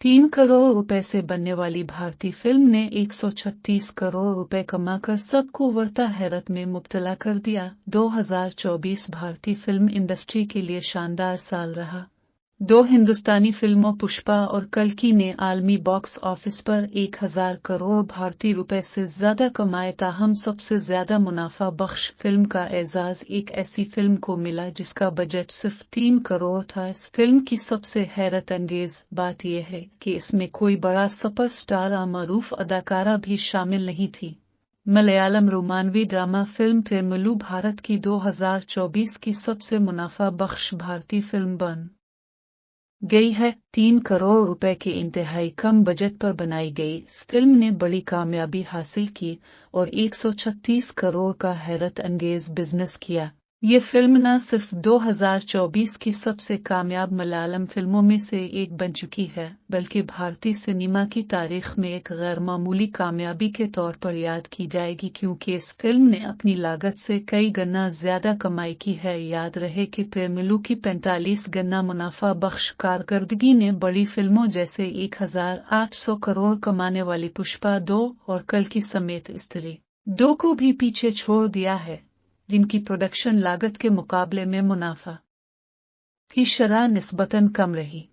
3 करोड़ रुपए से बनने वाली भारतीय फिल्म ने 136 करोड़ रुपए कमाकर सबको वर्ता हैरत में मुब्तला कर दिया। 2024 भारतीय फिल्म इंडस्ट्री के लिए शानदार साल रहा। 2 हिंदुस्तानी फिल्मों पुष्पा और कल्कि ने आलमी बॉक्स ऑफिस पर 1000 करोड़ भारतीय रुपए से ज्यादा कमाए। ताहम सबसे ज्यादा मुनाफा बख्श फिल्म का एजाज एक ऐसी फिल्म को मिला जिसका बजट सिर्फ 3 करोड़ था। इस फिल्म की सबसे हैरत अंगेज बात यह है कि इसमें कोई बड़ा सुपरस्टार या मरूफ अदाकारा भी शामिल नहीं थी। मलयालम रोमानवी ड्रामा फिल्म प्रेमलू भारत की 2024 की सबसे मुनाफा बख्श भारतीय फिल्म बन गई है। 3 करोड़ रुपए के इंतहाई कम बजट पर बनाई गई इस फिल्म ने बड़ी कामयाबी हासिल की और 136 करोड़ का हैरत अंगेज बिजनेस किया। ये फिल्म न सिर्फ 2024 की सबसे कामयाब मलयालम फिल्मों में से एक बन चुकी है, बल्कि भारतीय सिनेमा की तारीख में एक गैर मामूली कामयाबी के तौर पर याद की जाएगी, क्योंकि इस फिल्म ने अपनी लागत से कई गुना ज्यादा कमाई की है। याद रहे कि प्रेमलू की 45 गुना मुनाफा बख्श कारकर्दगी ने बड़ी फिल्मों जैसे 1800 करोड़ कमाने वाली पुष्पा 2 और कल्कि समेत स्त्री 2 को भी पीछे छोड़ दिया है, जिनकी प्रोडक्शन लागत के मुकाबले में मुनाफा की शरह निस्बतन कम रही।